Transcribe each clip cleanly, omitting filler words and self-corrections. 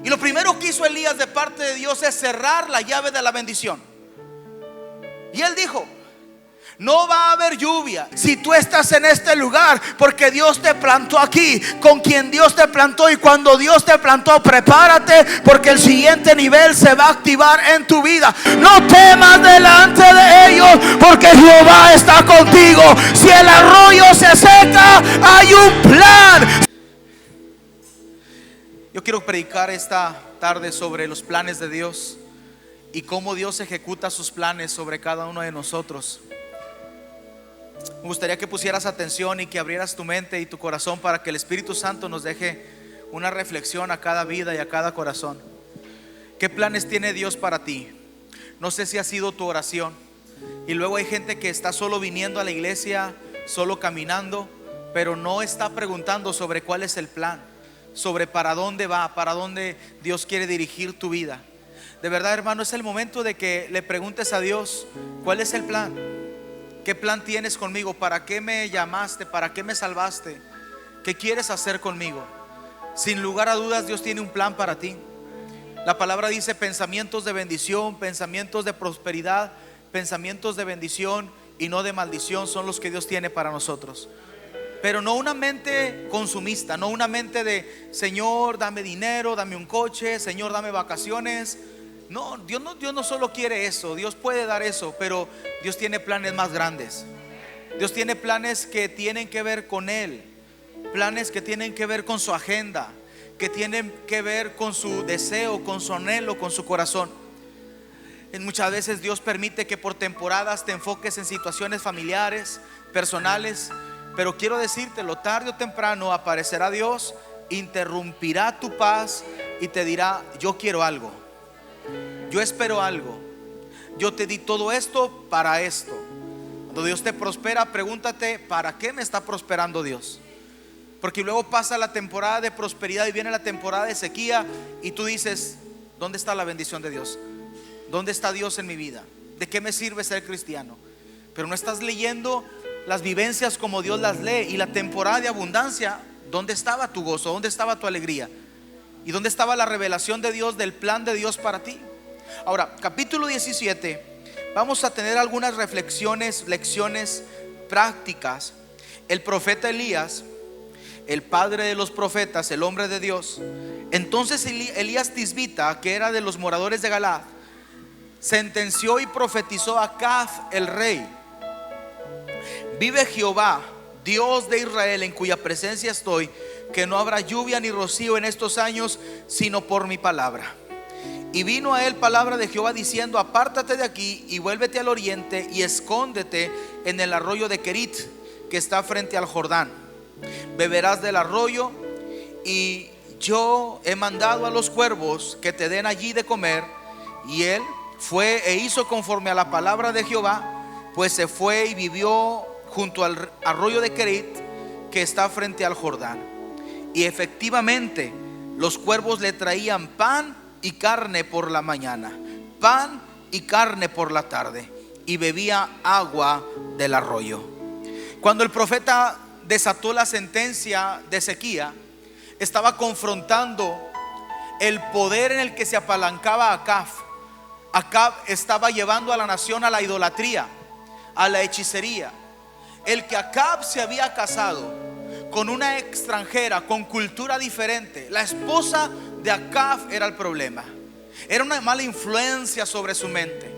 Y lo primero que hizo Elías de parte de Dios es cerrar la llave de la bendición. Y él dijo: no va a haber lluvia si tú estás en este lugar, porque Dios te plantó aquí, con quien Dios te plantó. Y cuando Dios te plantó, prepárate, porque el siguiente nivel se va a activar en tu vida. No temas delante de ellos, porque Jehová está contigo. Si el arroyo se seca, hay un plan. Yo quiero predicar esta tarde sobre los planes de Dios y cómo Dios ejecuta sus planes sobre cada uno de nosotros. Me gustaría que pusieras atención y que abrieras tu mente y tu corazón para que el Espíritu Santo nos deje una reflexión a cada vida y a cada corazón. ¿Qué planes tiene Dios para ti? No sé si ha sido tu oración. Y luego hay gente que está solo viniendo a la iglesia, solo caminando, pero no está preguntando sobre cuál es el plan, sobre para dónde va, para dónde Dios quiere dirigir tu vida. De verdad, hermano, es el momento de que le preguntes a Dios: ¿cuál es el plan? ¿Qué plan tienes conmigo? ¿Para qué me llamaste? ¿Para qué me salvaste? ¿Qué quieres hacer conmigo? Sin lugar a dudas, Dios tiene un plan para ti. La palabra dice: pensamientos de bendición, pensamientos de prosperidad, pensamientos de bendición y no de maldición son los que Dios tiene para nosotros. Pero no una mente consumista, no una mente de: Señor, dame dinero, dame un coche, Señor, dame vacaciones. No, Dios no solo quiere eso. Dios puede dar eso, pero Dios tiene planes más grandes. Dios tiene planes que tienen que ver con Él, planes que tienen que ver con su agenda, que tienen que ver con su deseo, con su anhelo, con su corazón. Muchas veces Dios permite que por temporadas te enfoques en situaciones familiares, personales, pero quiero decírtelo: tarde o temprano aparecerá Dios, interrumpirá tu paz y te dirá: yo quiero algo, yo espero algo, yo te di todo esto para esto. Cuando Dios te prospera, pregúntate: ¿para qué me está prosperando Dios? Porque luego pasa la temporada de prosperidad y viene la temporada de sequía y tú dices: ¿dónde está la bendición de Dios? ¿Dónde está Dios en mi vida? ¿De qué me sirve ser cristiano? Pero no estás leyendo las vivencias como Dios las lee. Y la temporada de abundancia, ¿dónde estaba tu gozo? ¿Dónde estaba tu alegría? ¿Y dónde estaba la revelación de Dios, del plan de Dios para ti? Ahora, capítulo 17, vamos a tener algunas reflexiones, lecciones prácticas. El profeta Elías, el padre de los profetas, el hombre de Dios. Entonces Elías Tisbita, que era de los moradores de Galaad, sentenció y profetizó a Acab el rey: vive Jehová, Dios de Israel, en cuya presencia estoy, que no habrá lluvia ni rocío en estos años, sino por mi palabra. Y vino a él palabra de Jehová diciendo: apártate de aquí y vuélvete al oriente y escóndete en el arroyo de Querit, que está frente al Jordán. Beberás del arroyo, y yo he mandado a los cuervos que te den allí de comer. Y él fue e hizo conforme a la palabra de Jehová, pues se fue y vivió junto al arroyo de Querit, que está frente al Jordán. Y efectivamente los cuervos le traían pan y carne por la mañana, pan y carne por la tarde, y bebía agua del arroyo. Cuando el profeta desató la sentencia de sequía, estaba confrontando el poder en el que se apalancaba Acab. Acab estaba llevando a la nación a la idolatría, a la hechicería. El que Acab se había casado con una extranjera, con cultura diferente, la esposa de Acab era el problema. Era una mala influencia sobre su mente,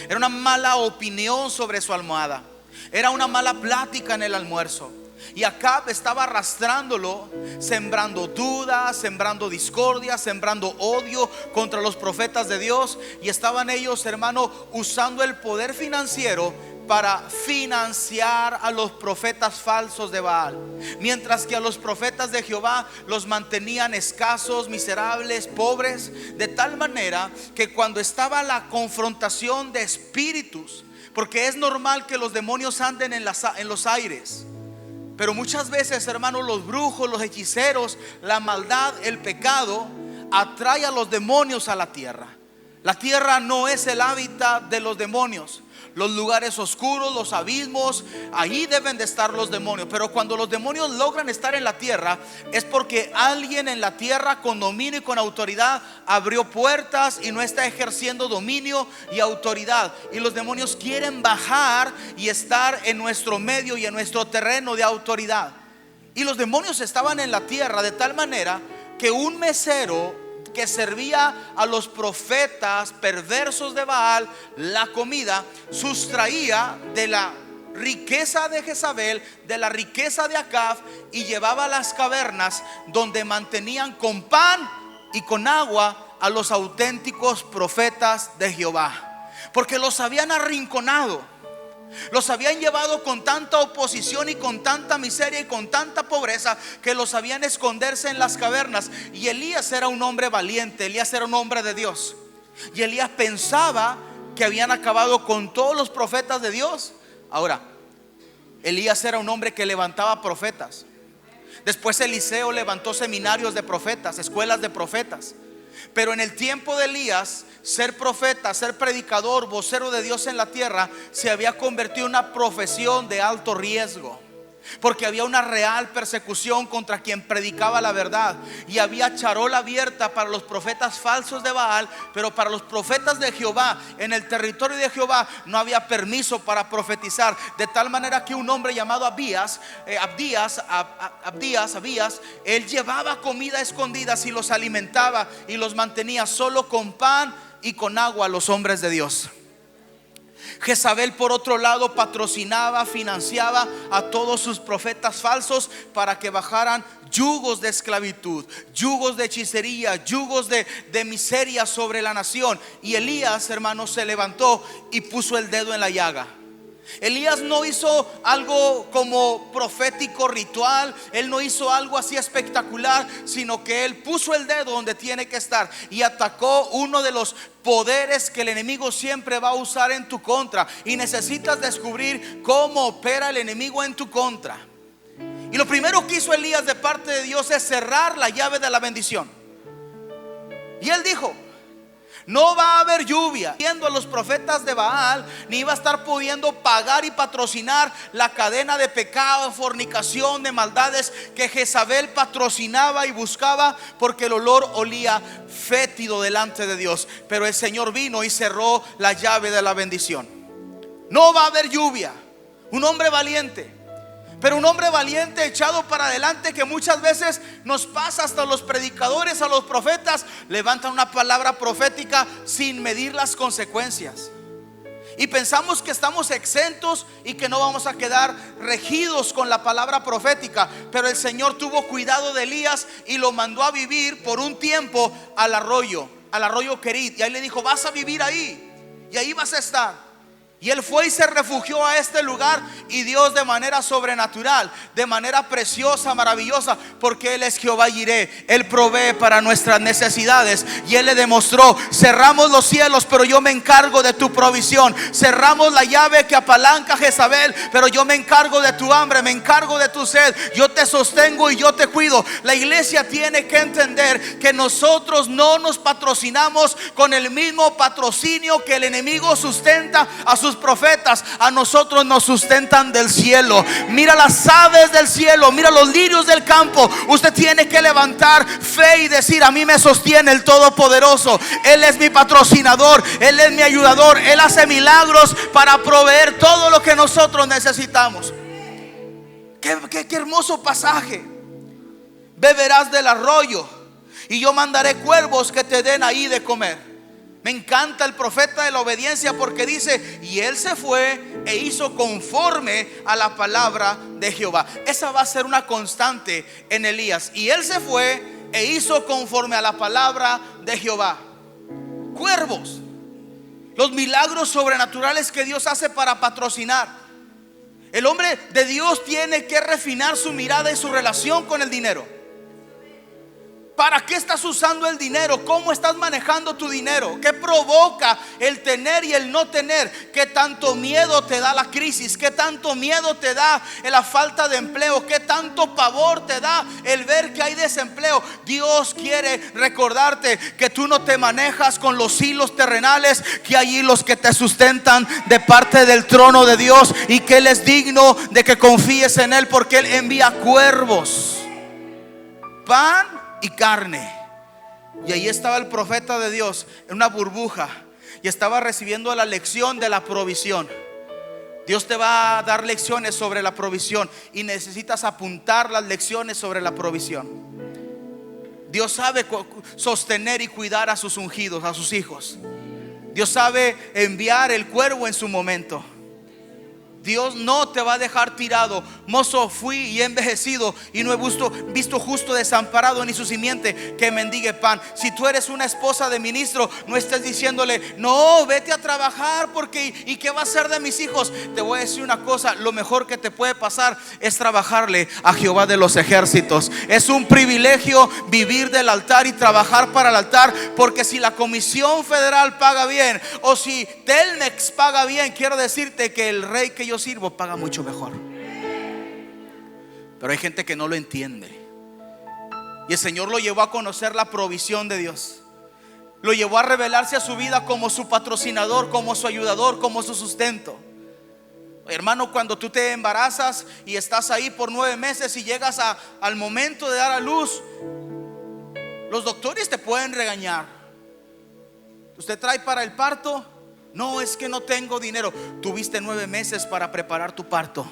era una mala opinión sobre su almohada, era una mala plática en el almuerzo. Y Acab estaba arrastrándolo, sembrando dudas, sembrando discordia, sembrando odio contra los profetas de Dios. Y estaban ellos, hermano, usando el poder financiero para financiar a los profetas falsos de Baal, mientras que a los profetas de Jehová los mantenían escasos, miserables, pobres, de tal manera que cuando estaba la confrontación de espíritus, porque es normal que los demonios anden en los aires, pero muchas veces, hermanos, los brujos, los hechiceros, la maldad, el pecado atrae a los demonios a la tierra. La tierra no es el hábitat de los demonios. Los lugares oscuros, los abismos, ahí deben de estar los demonios. Pero cuando los demonios logran estar en la tierra, es porque alguien en la tierra con dominio y con autoridad abrió puertas y no está ejerciendo dominio y autoridad. Y los demonios quieren bajar y estar en nuestro medio y en nuestro terreno de autoridad. Y los demonios estaban en la tierra de tal manera que un mesero que servía a los profetas perversos de Baal la comida, sustraía de la riqueza de Jezabel, de la riqueza de Acab, y llevaba a las cavernas donde mantenían con pan y con agua a los auténticos profetas de Jehová, porque los habían arrinconado. Los habían llevado con tanta oposición y con tanta miseria y con tanta pobreza que los habían esconderse en las cavernas. Y Elías era un hombre valiente, Elías era un hombre de Dios. Y Elías pensaba que habían acabado con todos los profetas de Dios. Ahora, Elías era un hombre que levantaba profetas. Después Eliseo levantó seminarios de profetas, escuelas de profetas. Pero en el tiempo de Elías, ser profeta, ser predicador, vocero de Dios en la tierra, se había convertido en una profesión de alto riesgo, porque había una real persecución contra quien predicaba la verdad. Y había charola abierta para los profetas falsos de Baal, pero para los profetas de Jehová, en el territorio de Jehová, no había permiso para profetizar. De tal manera que un hombre llamado Abías, él llevaba comida a escondidas y los alimentaba y los mantenía solo con pan y con agua a los hombres de Dios. Jezabel, por otro lado, patrocinaba, financiaba a todos sus profetas falsos para que bajaran yugos de esclavitud, yugos de hechicería, yugos de miseria sobre la nación. Y Elías, hermanos, se levantó y puso el dedo en la llaga. Elías no hizo algo como profético ritual, él no hizo algo así espectacular, sino que él puso el dedo donde tiene que estar y atacó uno de los poderes que el enemigo siempre va a usar en tu contra. Y necesitas descubrir cómo opera el enemigo en tu contra. Y lo primero que hizo Elías de parte de Dios es cerrar la llave de la bendición. Y él dijo: no va a haber lluvia viendo a los profetas de Baal, ni va a estar pudiendo pagar y patrocinar la cadena de pecado, de fornicación, de maldades que Jezabel patrocinaba y buscaba, porque el olor olía fétido delante de Dios. Pero el Señor vino y cerró la llave de la bendición. No va a haber lluvia. Un hombre valiente. Pero un hombre valiente echado para adelante, que muchas veces nos pasa hasta los predicadores, a los profetas, levantan una palabra profética sin medir las consecuencias. Y pensamos que estamos exentos y que no vamos a quedar regidos con la palabra profética. Pero el Señor tuvo cuidado de Elías y lo mandó a vivir por un tiempo al arroyo Querit. Y ahí le dijo: vas a vivir ahí y ahí vas a estar. Y él fue y se refugió a este lugar. Y Dios, de manera sobrenatural, de manera preciosa, maravillosa, porque Él es Jehová Jireh, Él provee para nuestras necesidades. Y Él le demostró: cerramos los cielos, pero yo me encargo de tu provisión. Cerramos la llave que apalanca a Jezabel, pero yo me encargo de tu hambre, me encargo de tu sed. Yo te sostengo y yo te cuido. La iglesia tiene que entender que nosotros no nos patrocinamos con el mismo patrocinio que el enemigo sustenta a sus profetas. A nosotros nos sustentan del cielo. Mira las aves del cielo, mira los lirios del campo. Usted tiene que levantar fe y decir: a mí me sostiene el Todopoderoso. Él es mi patrocinador, Él es mi ayudador. Él hace milagros para proveer todo lo que nosotros necesitamos. Qué hermoso pasaje. Beberás del arroyo y yo mandaré cuervos que te den ahí de comer. Me encanta el profeta de la obediencia, porque dice: y él se fue e hizo conforme a la palabra de Jehová. Esa va a ser una constante en Elías. Y él se fue e hizo conforme a la palabra de Jehová. Cuervos, los milagros sobrenaturales que Dios hace para patrocinar. El hombre de Dios tiene que refinar su mirada y su relación con el dinero. ¿Para qué estás usando el dinero? ¿Cómo estás manejando tu dinero? ¿Qué provoca el tener y el no tener? ¿Qué tanto miedo te da la crisis? ¿Qué tanto miedo te da la falta de empleo? ¿Qué tanto pavor te da el ver que hay desempleo? Dios quiere recordarte que tú no te manejas con los hilos terrenales, que hay hilos que te sustentan de parte del trono de Dios, y que Él es digno de que confíes en Él, porque Él envía cuervos, pan y carne. Y ahí estaba el profeta de Dios en una burbuja y estaba recibiendo la lección de la provisión. Dios te va a dar lecciones sobre la provisión y necesitas apuntar las lecciones sobre la provisión. Dios sabe sostener y cuidar a sus ungidos, a sus hijos. Dios sabe enviar el cuervo en su momento. Dios no te va a dejar tirado. Mozo, fui y he envejecido y no he visto justo desamparado ni su simiente que mendigue pan. Si tú eres una esposa de ministro, no estés diciéndole: no, vete a trabajar porque ¿y qué va a ser de mis hijos? Te voy a decir una cosa: lo mejor que te puede pasar es trabajarle a Jehová de los ejércitos. Es un privilegio vivir del altar y trabajar para el altar, porque si la Comisión Federal paga bien o si Telmex paga bien, quiero decirte que el rey que yo sirvo paga mucho mejor. Pero hay gente que no lo entiende, y el Señor lo llevó a conocer la provisión de Dios. Lo llevó a revelarse a su vida como su patrocinador, como su ayudador, como su sustento. Hermano, cuando tú te embarazas y estás ahí por 9 meses y llegas al momento de dar a luz, los doctores te pueden regañar. Usted trae para el parto. No, es que no tengo dinero. Tuviste 9 meses para preparar tu parto.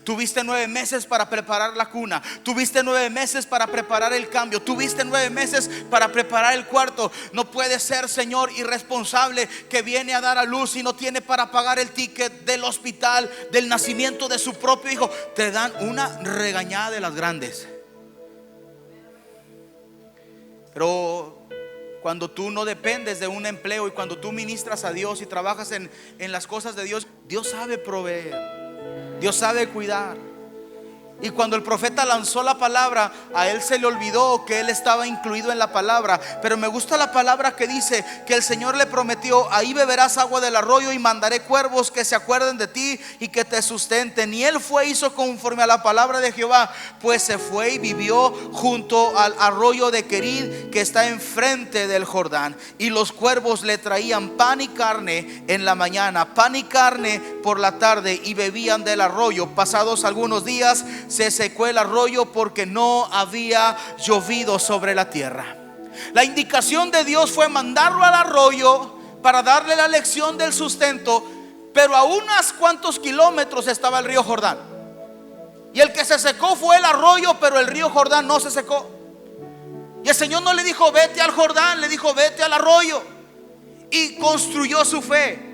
Tuviste 9 meses para preparar la cuna. Tuviste 9 meses para preparar el cambio. Tuviste 9 meses para preparar el cuarto. No puede ser, Señor, irresponsable, que viene a dar a luz y no tiene para pagar el ticket del hospital, del nacimiento de su propio hijo. Te dan una regañada de las grandes. Pero cuando tú no dependes de un empleo y cuando tú ministras a Dios y trabajas en las cosas de Dios, Dios sabe proveer, Dios sabe cuidar. Y cuando el profeta lanzó la palabra, a él se le olvidó que él estaba incluido en la palabra. Pero me gusta la palabra que dice que el Señor le prometió: ahí beberás agua del arroyo y mandaré cuervos que se acuerden de ti y que te sustenten. Y él fue, hizo conforme a la palabra de Jehová, pues se fue y vivió junto al arroyo de Querid, que está enfrente del Jordán. Y los cuervos le traían pan y carne en la mañana, pan y carne por la tarde, y bebían del arroyo. Pasados algunos días se secó el arroyo porque no había llovido sobre la tierra. La indicación de Dios fue mandarlo al arroyo para darle la lección del sustento, pero a unos cuantos kilómetros estaba el río Jordán. Y el que se secó fue el arroyo, pero el río Jordán no se secó. Y el Señor no le dijo: vete al Jordán, le dijo: vete al arroyo. Y construyó su fe,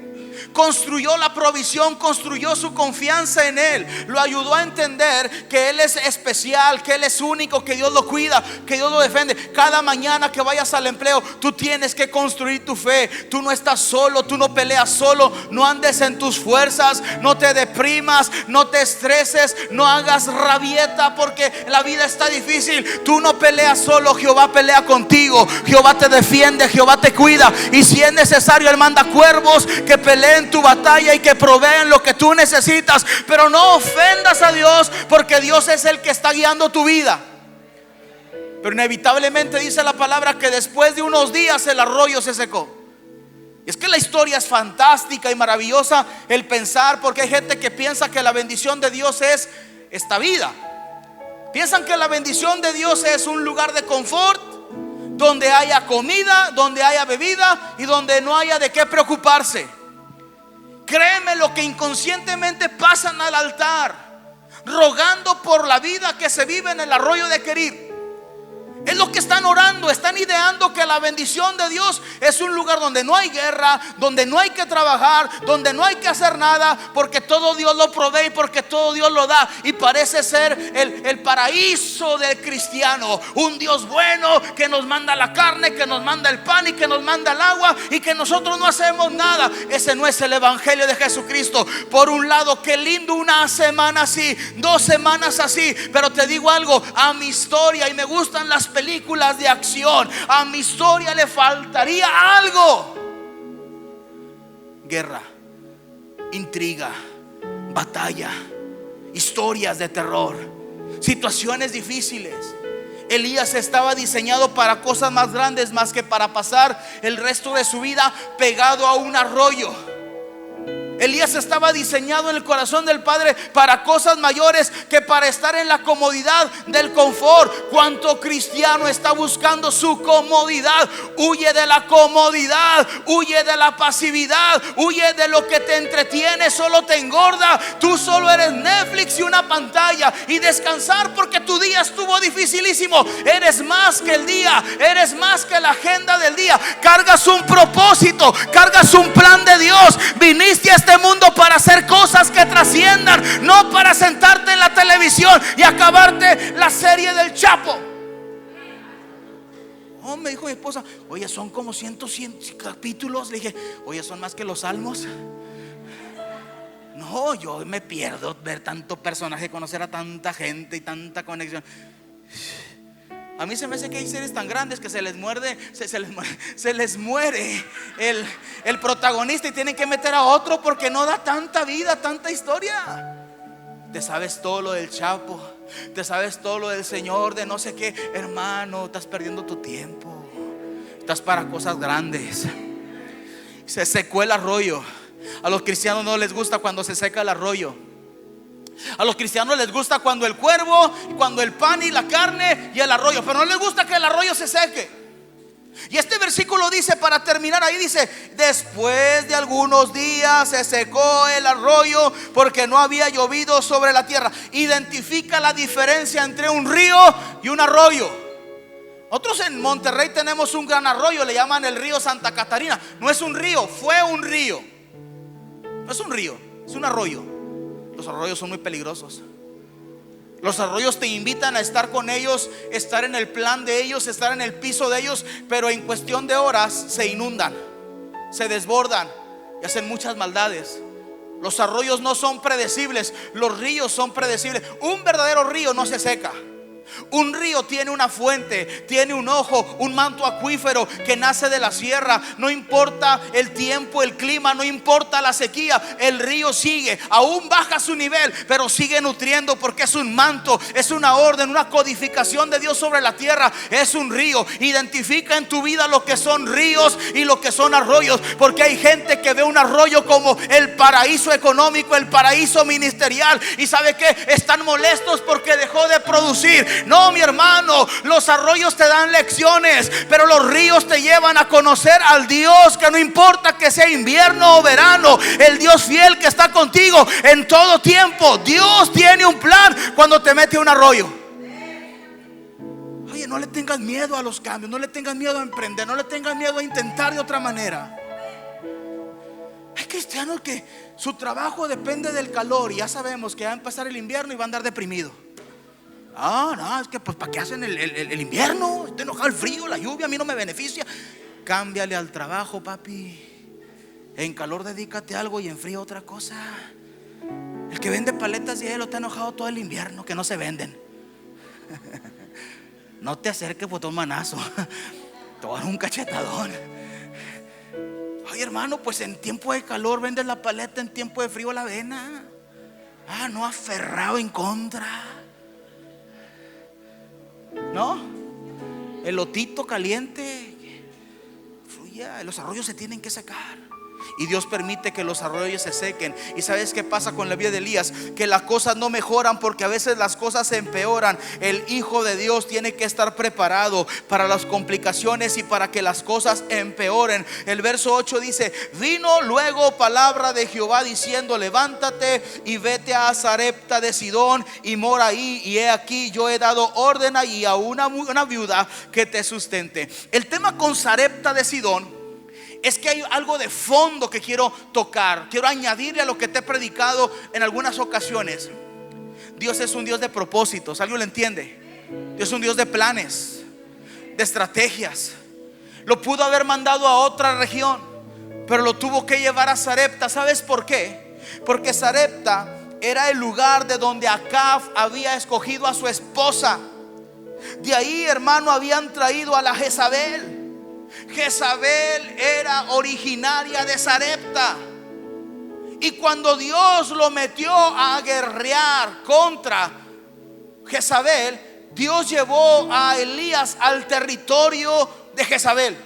construyó la provisión, construyó su confianza en Él. Lo ayudó a entender que Él es especial, que Él es único, que Dios lo cuida, que Dios lo defiende. Cada mañana que vayas al empleo, tú tienes que construir tu fe. Tú no estás solo, tú no peleas solo. No andes en tus fuerzas, no te deprimas, no te estreses, no hagas rabieta porque la vida está difícil. Tú no peleas solo, Jehová pelea contigo. Jehová te defiende, Jehová te cuida. Y si es necesario, Él manda cuervos que peleen tu batalla y que proveen lo que tú necesitas. Pero no ofendas a Dios, porque Dios es el que está guiando tu vida. Pero inevitablemente dice la palabra que después de unos días el arroyo se secó. Es que la historia es fantástica y maravillosa, el pensar, porque hay gente que piensa que la bendición de Dios es esta vida. Piensan que la bendición de Dios es un lugar de confort, donde haya comida, donde haya bebida y donde no haya de qué preocuparse. Créeme lo que inconscientemente pasan al altar, rogando por la vida que se vive en el arroyo de Querid. Es lo que están orando, están ideando que la bendición de Dios es un lugar donde no hay guerra, donde no hay que trabajar, donde no hay que hacer nada, porque todo Dios lo provee, porque todo Dios lo da. Y parece ser el paraíso del cristiano, un Dios bueno que nos manda la carne, que nos manda el pan y que nos manda el agua, y que nosotros no hacemos nada. Ese no es el evangelio de Jesucristo. Por un lado, qué lindo una semana así, 2 semanas así, pero te digo algo, a mi historia, y me gustan las películas de acción. A mi historia le faltaría algo. Guerra, intriga, batalla, historias de terror, situaciones difíciles. Elías estaba diseñado para cosas más grandes, más que para pasar el resto de su vida pegado a un arroyo. Elías estaba diseñado en el corazón del Padre para cosas mayores que para estar en la comodidad del confort. ¿Cuánto cristiano está buscando su comodidad? Huye de la comodidad, huye de la pasividad, huye de lo que te entretiene, solo te engorda. Tú solo eres Netflix y una pantalla, y descansar porque tu día estuvo dificilísimo. Eres más que el día, eres más que la agenda del día. Cargas un propósito, cargas un plan de Dios. Viniste a este mundo para hacer cosas que trasciendan, no para sentarte en la televisión y acabarte la serie del Chapo. Oh, me dijo mi esposa, oye, son como 100 capítulos. Le dije, oye, son más que los salmos. No, yo me pierdo ver tanto personaje, conocer a tanta gente y tanta conexión. A mí se me hace que hay series tan grandes que se les muere el protagonista y tienen que meter a otro porque no da tanta vida, tanta historia. Te sabes todo lo del Chapo, te sabes todo lo del Señor de no sé qué. Hermano, estás perdiendo tu tiempo. Estás para cosas grandes. Se secó el arroyo. A los cristianos no les gusta cuando se seca el arroyo. A los cristianos les gusta cuando el cuervo, cuando el pan y la carne y el arroyo, pero no les gusta que el arroyo se seque. Y este versículo dice, para terminar ahí, dice: después de algunos días se secó el arroyo porque no había llovido sobre la tierra. Identifica la diferencia entre un río y un arroyo. Nosotros en Monterrey tenemos un gran arroyo, le llaman el río Santa Catarina. No es un río, fue un río. No es un río, es un arroyo. Los arroyos son muy peligrosos. Los arroyos te invitan a estar con ellos, estar en el plan de ellos, estar en el piso de ellos, pero en cuestión de horas se inundan, se desbordan y hacen muchas maldades. Los arroyos no son predecibles, los ríos son predecibles. Un verdadero río no se seca. Un río tiene una fuente, tiene un ojo, un manto acuífero que nace de la sierra. No importa el tiempo, el clima, no importa la sequía, el río sigue, aún baja su nivel, pero sigue nutriendo porque es un manto, es una orden, una codificación de Dios sobre la tierra. Es un río. Identifica en tu vida lo que son ríos y lo que son arroyos, porque hay gente que ve un arroyo como el paraíso económico, el paraíso ministerial, y sabe que están molestos porque dejó de producir. No, mi hermano, los arroyos te dan lecciones, pero los ríos te llevan a conocer al Dios que no importa que sea invierno o verano, el Dios fiel que está contigo en todo tiempo. Dios tiene un plan cuando te mete a un arroyo. Oye, no le tengas miedo a los cambios, no le tengas miedo a emprender, no le tengas miedo a intentar de otra manera. Hay cristianos que su trabajo depende del calor y ya sabemos que va a empezar el invierno y va a andar deprimido. No, es que pues ¿para qué hacen el invierno? Estoy enojado, el frío, la lluvia, a mí no me beneficia. Cámbiale al trabajo, papi. En calor dedícate a algo y en frío otra cosa. El que vende paletas de hielo está enojado todo el invierno, que no se venden. No te acerques, pues, un manazo. Te voy a dar un cachetadón. Ay, hermano, pues en tiempo de calor vendes la paleta, en tiempo de frío la avena. No aferrado en contra. No, el lotito caliente fluya. Los arroyos se tienen que secar. Y Dios permite que los arroyos se sequen. ¿Y sabes qué pasa con la vida de Elías? Que las cosas no mejoran porque a veces las cosas se empeoran. El Hijo de Dios tiene que estar preparado para las complicaciones y para que las cosas empeoren. El verso 8 dice: vino luego palabra de Jehová diciendo: levántate y vete a Sarepta de Sidón y mora ahí, y he aquí yo he dado orden ahí a una viuda que te sustente. El tema con Sarepta de Sidón es que hay algo de fondo que quiero tocar. Quiero añadirle a lo que te he predicado en algunas ocasiones. Dios es un Dios de propósitos. ¿Alguien lo entiende? Dios es un Dios de planes, de estrategias. Lo pudo haber mandado a otra región, pero lo tuvo que llevar a Sarepta. ¿Sabes por qué? Porque Sarepta era el lugar de donde Acab había escogido a su esposa. De ahí, hermano, habían traído a la Jezabel. Jezabel era originaria de Sarepta. Y cuando Dios lo metió a guerrear contra Jezabel, Dios llevó a Elías al territorio de Jezabel.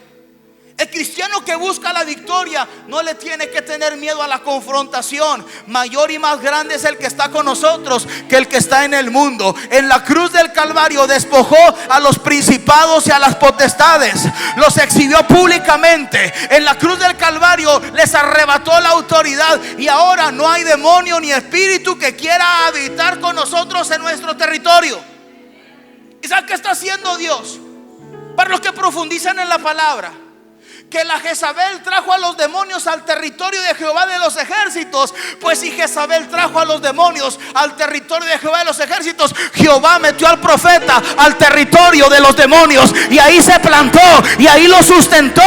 El cristiano que busca la victoria no le tiene que tener miedo a la confrontación. Mayor y más grande es el que está con nosotros que el que está en el mundo. En la cruz del Calvario despojó a los principados y a las potestades, los exhibió públicamente. En la cruz del Calvario les arrebató la autoridad, y ahora no hay demonio ni espíritu que quiera habitar con nosotros en nuestro territorio. ¿Y sabe qué está haciendo Dios? Para los que profundizan en la palabra, que la Jezabel trajo a los demonios al territorio de Jehová de los ejércitos. Pues si Jezabel trajo a los demonios al territorio de Jehová de los ejércitos, Jehová metió al profeta al territorio de los demonios, y ahí se plantó y ahí lo sustentó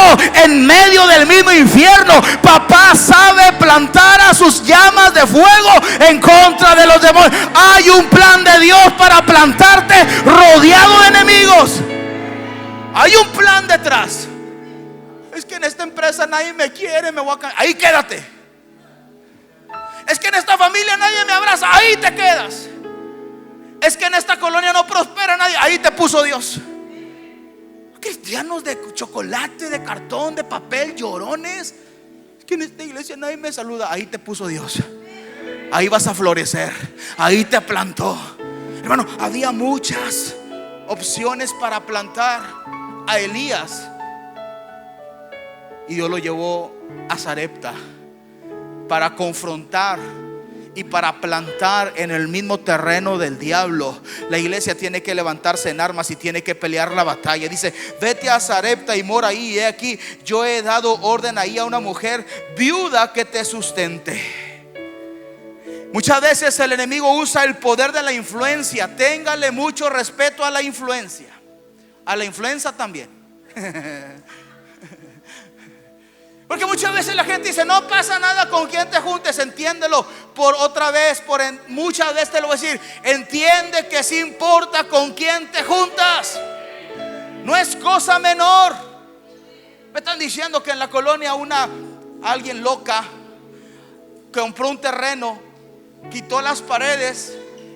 en medio del mismo infierno. Papá sabe plantar a sus llamas de fuego en contra de los demonios. Hay un plan de Dios para plantarte rodeado de enemigos. Hay un plan detrás. Es que en esta empresa nadie me quiere, me voy a caer. Ahí quédate. Es que en esta familia nadie me abraza. Ahí te quedas. Es que en esta colonia no prospera nadie. Ahí te puso Dios. Cristianos de chocolate, de cartón, de papel, llorones. Es que en esta iglesia nadie me saluda. Ahí te puso Dios. Ahí vas a florecer. Ahí te plantó. Hermano, había muchas opciones para plantar a Elías, y Dios lo llevó a Sarepta para confrontar y para plantar en el mismo terreno del diablo. La iglesia tiene que levantarse en armas y tiene que pelear la batalla. Dice: vete a Sarepta y mora ahí. Y he aquí, yo he dado orden ahí a una mujer viuda que te sustente. Muchas veces el enemigo usa el poder de la influencia. Téngale mucho respeto a la influencia, a la influenza también. Porque muchas veces la gente dice: no pasa nada con quien te juntes. Entiéndelo. Muchas veces te lo voy a decir: entiende que sí importa con quién te juntas. No es cosa menor. Me están diciendo que en la colonia alguien loca compró un terreno, quitó las paredes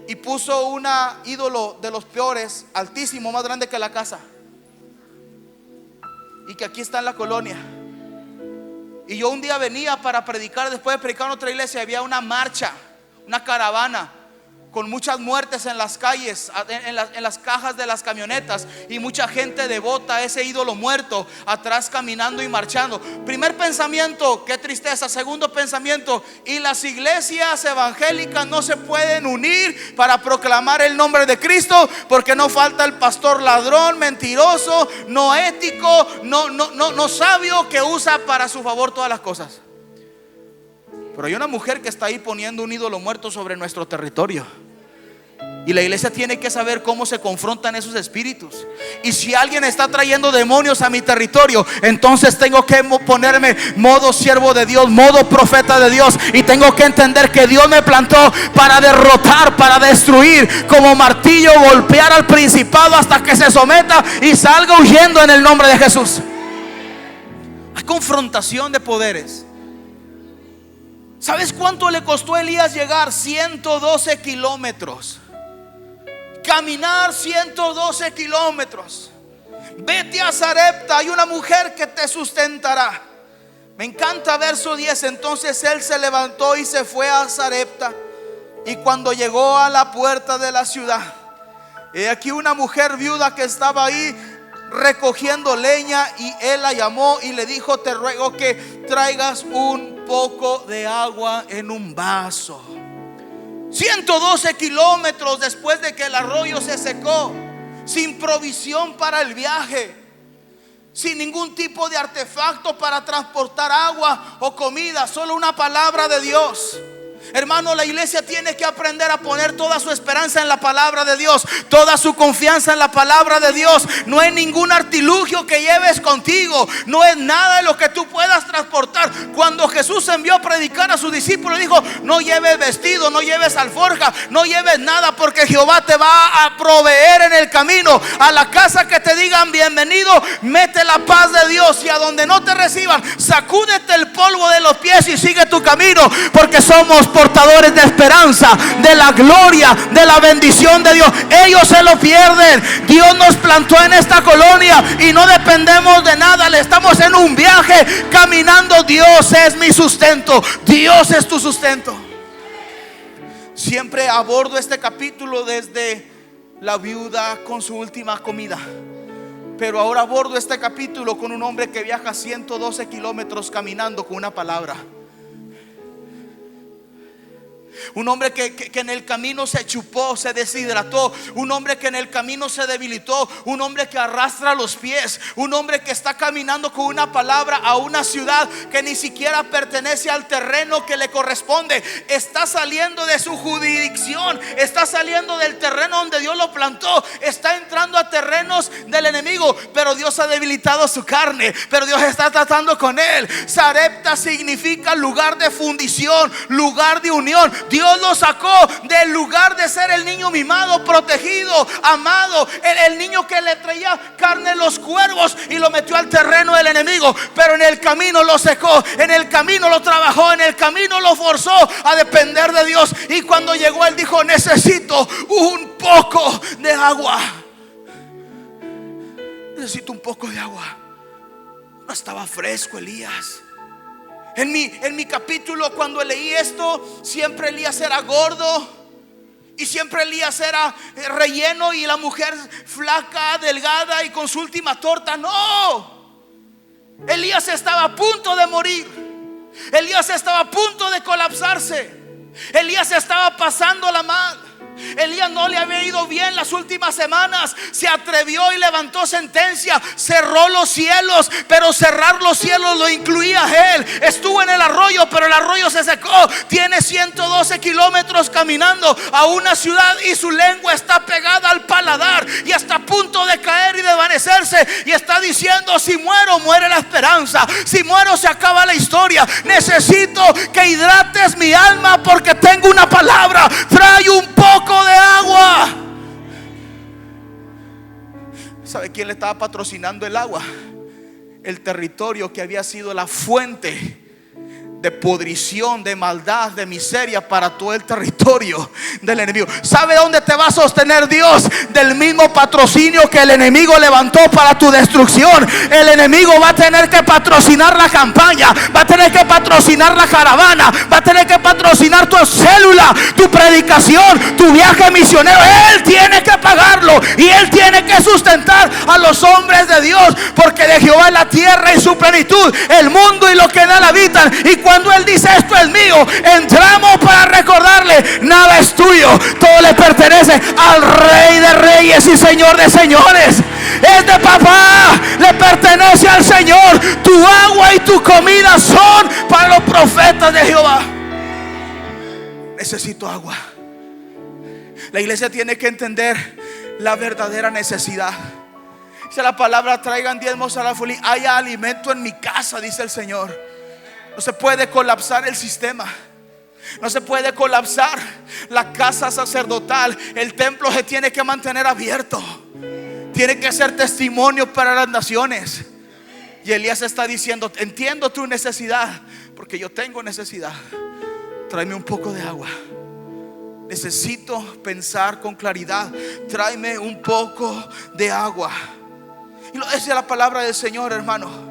y puso un ídolo de los peores, altísimo, más grande que la casa, y que aquí está en la colonia. Y yo un día venía para predicar, después de predicar en otra iglesia, había una marcha, una caravana con muchas muertes en las calles, en las cajas de las camionetas, y mucha gente devota a ese ídolo muerto atrás caminando y marchando. Primer pensamiento: qué tristeza. Segundo pensamiento: y las iglesias evangélicas no se pueden unir para proclamar el nombre de Cristo, porque no falta el pastor ladrón, mentiroso, no ético, no sabio, que usa para su favor todas las cosas. Pero hay una mujer que está ahí poniendo un ídolo muerto sobre nuestro territorio, y la iglesia tiene que saber cómo se confrontan esos espíritus. Y si alguien está trayendo demonios a mi territorio, entonces tengo que ponerme modo siervo de Dios, modo profeta de Dios, y tengo que entender que Dios me plantó para derrotar, para destruir, como martillo, golpear al principado hasta que se someta y salga huyendo en el nombre de Jesús. Hay confrontación de poderes. ¿Sabes cuánto le costó a Elías llegar? 112 kilómetros. Caminar 112 kilómetros. Vete a Sarepta, hay una mujer que te sustentará. Me encanta verso 10. Entonces él se levantó y se fue a Sarepta. Y cuando llegó a la puerta de la ciudad, he aquí una mujer viuda que estaba ahí recogiendo leña, y él la llamó y le dijo: te ruego que traigas un poco de agua en un vaso. 112 kilómetros después de que el arroyo se secó, sin provisión para el viaje, sin ningún tipo de artefacto para transportar agua o comida, solo una palabra de Dios. Hermano, la iglesia tiene que aprender a poner toda su esperanza en la palabra de Dios, toda su confianza en la palabra de Dios. No hay ningún artilugio que lleves contigo, no es nada de lo que tú puedas transportar. Cuando Jesús envió a predicar a sus discípulos, dijo: no lleves vestido, no lleves alforja, no lleves nada, porque Jehová te va a proveer en el camino. A la casa que te digan bienvenido, mete la paz de Dios, y a donde no te reciban, sacúdete el polvo de los pies y sigue tu camino, porque somos portadores de esperanza, de la gloria, de la bendición de Dios. Ellos se lo pierden. Dios nos plantó en esta colonia y no dependemos de nada. Le estamos en un viaje caminando. Dios es mi sustento. Dios es tu sustento. Siempre abordo este capítulo desde la viuda con su última comida, pero ahora abordo este capítulo con un hombre que viaja 112 kilómetros caminando con una palabra. Un hombre que en el camino se chupó, se deshidrató. Un hombre que en el camino se debilitó. Un hombre que arrastra los pies. Un hombre que está caminando con una palabra a una ciudad que ni siquiera pertenece al terreno que le corresponde. Está saliendo de su jurisdicción, está saliendo del terreno donde Dios lo plantó, está entrando a terrenos del enemigo. Pero Dios ha debilitado su carne, pero Dios está tratando con él. Sarepta significa lugar de fundición, lugar de unión. Dios lo sacó del lugar de ser el niño mimado, protegido, amado, el niño que le traía carne a los cuervos, y lo metió al terreno del enemigo. Pero en el camino lo secó, en el camino lo trabajó, en el camino lo forzó a depender de Dios. Y cuando llegó, él dijo: necesito un poco de agua. Necesito un poco de agua. No estaba fresco Elías. En mi capítulo, cuando leí esto, siempre Elías era gordo, y siempre Elías era relleno, y la mujer flaca, delgada y con su última torta. No, Elías estaba a punto de morir. Elías estaba a punto de colapsarse. Elías estaba pasándola mal. Elías no le había ido bien las últimas semanas. Se atrevió y levantó sentencia. Cerró los cielos, pero cerrar los cielos lo incluía a él. Estuvo en el arroyo, pero el arroyo se secó. Tiene 112 kilómetros caminando a una ciudad, y su lengua está pegada al paladar y está a punto de caer y desvanecerse. Y está diciendo: si muero, muere la esperanza. Si muero, se acaba la historia. Necesito que hidrates mi alma, porque tengo una palabra. Trae un poco de agua. ¿Sabe quién le estaba patrocinando el agua? El territorio que había sido la fuente de podrición, de maldad, de miseria para todo el territorio del enemigo. ¿Sabe dónde te va a sostener Dios? Del mismo patrocinio que el enemigo levantó para tu destrucción. El enemigo va a tener que patrocinar la campaña, va a tener que patrocinar la caravana, va a tener que patrocinar tu célula, tu predicación, tu viaje misionero. Él tiene que pagarlo, y él tiene que sustentar a los hombres de Dios, porque de Jehová es la tierra y su plenitud, el mundo y lo que en él habitan. Y cuando él dice: esto es mío, entramos para recordarle: nada es tuyo, todo le pertenece al Rey de Reyes y Señor de Señores. Es de papá, le pertenece al Señor. Tu agua y tu comida son para los profetas de Jehová. Necesito agua. La iglesia tiene que entender la verdadera necesidad. Dice la palabra: traigan diezmos a la folía. Haya alimento en mi casa, dice el Señor. No se puede colapsar el sistema. No se puede colapsar la casa sacerdotal. El templo se tiene que mantener abierto. Tiene que ser testimonio para las naciones. Y Elías está diciendo: entiendo tu necesidad, porque yo tengo necesidad. Tráeme un poco de agua. Necesito pensar con claridad. Tráeme un poco de agua. Y lo dice la palabra del Señor, hermano.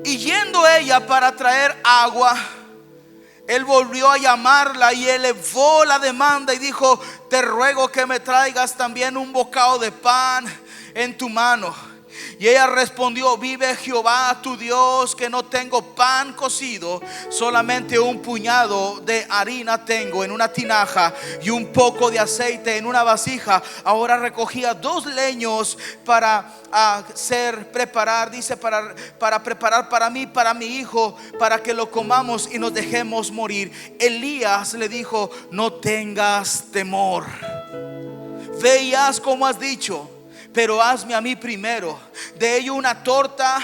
Y yendo ella para traer agua, él volvió a llamarla y elevó la demanda y dijo: te ruego que me traigas también un bocado de pan en tu mano. Y ella respondió: vive Jehová tu Dios, que no tengo pan cocido, solamente un puñado de harina tengo en una tinaja y un poco de aceite en una vasija. Ahora recogía 2 leños para preparar, dice, para preparar para mí, para mi hijo, para que lo comamos y nos dejemos morir. Elías le dijo: no tengas temor, ve y haz como has dicho, pero hazme a mí primero de ello una torta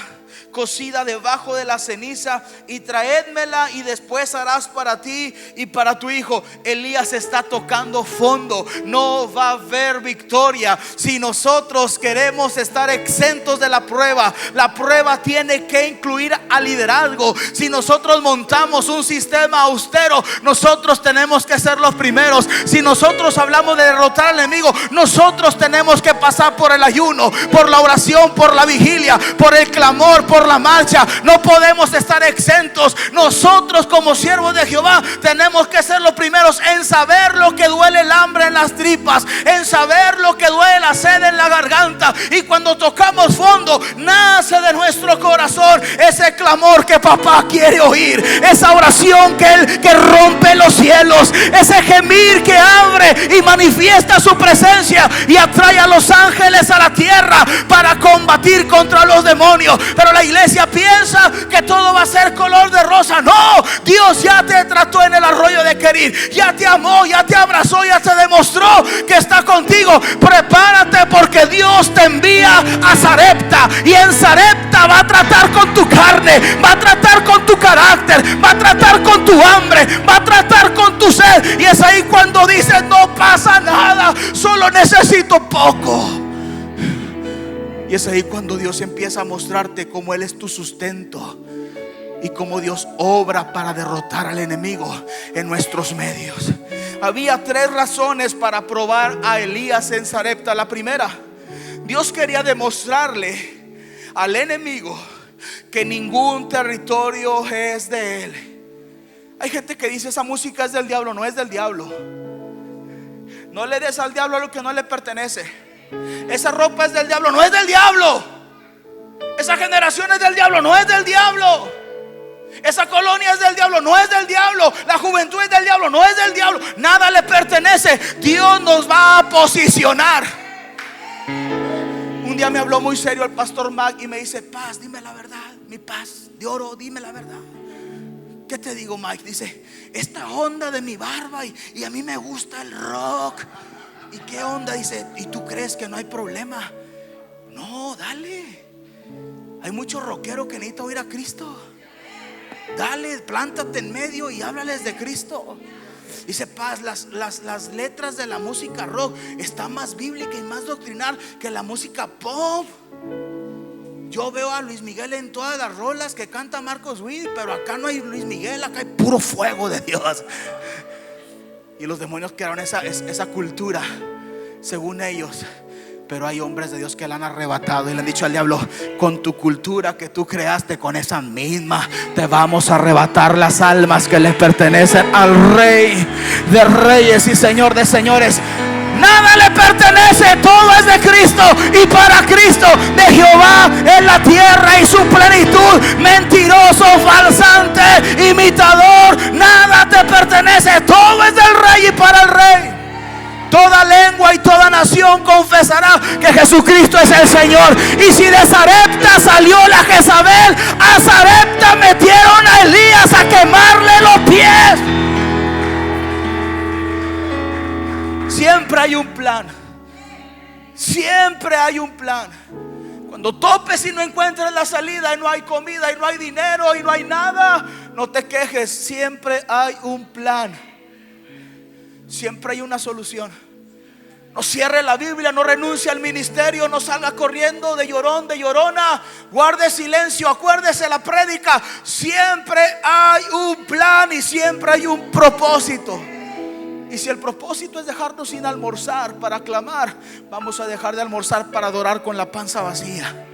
cocida debajo de la ceniza y traédmela, y después harás para ti y para tu hijo. Elías está tocando fondo. No va a haber victoria si nosotros queremos estar exentos de la prueba. La prueba tiene que incluir al liderazgo. Si nosotros montamos un sistema austero, nosotros tenemos que ser los primeros. Si nosotros hablamos de derrotar al enemigo, nosotros tenemos que pasar por el ayuno, por la oración, por la vigilia, por el clamor, por la marcha. No podemos estar exentos. Nosotros como siervos de Jehová tenemos que ser los primeros en saber lo que duele el hambre en las tripas, en saber lo que duele la sed en la garganta. Y cuando tocamos fondo, nace de nuestro corazón ese clamor que papá quiere oír, esa oración que rompe los cielos, ese gemir que abre y manifiesta su presencia y atrae a los ángeles a la tierra para combatir contra los demonios. Pero la iglesia piensa que todo va a ser color de rosa. No, Dios ya te trató en el arroyo de Querir, ya te amó, ya te abrazó, ya te demostró que está contigo. Prepárate, porque Dios te envía a Sarepta, y en Sarepta va a tratar con tu carne, va a tratar con tu carácter, va a tratar con tu hambre, va a tratar con tu sed. Y es ahí cuando dices: no pasa nada, solo necesito poco. Y es ahí cuando Dios empieza a mostrarte cómo Él es tu sustento y cómo Dios obra para derrotar al enemigo en nuestros medios. Había 3 razones para probar a Elías en Sarepta. La primera, Dios quería demostrarle al enemigo que ningún territorio es de él. Hay gente que dice: esa música es del diablo. No es del diablo. No le des al diablo lo que no le pertenece. Esa ropa es del diablo. No es del diablo. Esa generación es del diablo. No es del diablo. Esa colonia es del diablo. No es del diablo. La juventud es del diablo. No es del diablo. Nada le pertenece. Dios nos va a posicionar. Un día me habló muy serio el pastor Mac y me dice: Paz, dime la verdad. Mi paz de oro, dime la verdad. ¿Qué te digo, Mike? Dice: esta onda de mi barba y a mí me gusta el rock. ¿Y qué onda? Dice: ¿y tú crees que no hay problema? No, dale. Hay mucho rockero que necesita oír a Cristo. Dale, plántate en medio y háblales de Cristo. Dice: Paz, las letras de la música rock está más bíblica y más doctrinal que la música pop. Yo veo a Luis Miguel en todas las rolas que canta Marcos Witt, pero acá no hay Luis Miguel, acá hay puro fuego de Dios. Y los demonios crearon esa cultura según ellos. Pero hay hombres de Dios que la han arrebatado y le han dicho al diablo: con tu cultura que tú creaste, con esa misma te vamos a arrebatar las almas que les pertenecen al Rey de Reyes y Señor de Señores. Nada le pertenece, todo es de Cristo y para Cristo, de Jehová en la tierra y su plenitud. Mentiroso, falsante, imitador, nada te pertenece, todo es del Rey y para el Rey. Toda lengua y toda nación confesará que Jesucristo es el Señor. Y si de Sarepta salió la Jezabel, a Sarepta metieron a Elías a quemarle los pies. Siempre hay un plan. Siempre hay un plan. Cuando topes y no encuentres la salida, y no hay comida, y no hay dinero, y no hay nada, no te quejes. Siempre hay un plan. Siempre hay una solución. No cierre la Biblia, no renuncie al ministerio, no salga corriendo de llorón, de llorona. Guarde silencio, acuérdese la prédica. Siempre hay un plan y siempre hay un propósito. Y si el propósito es dejarnos sin almorzar para clamar, vamos a dejar de almorzar para adorar con la panza vacía.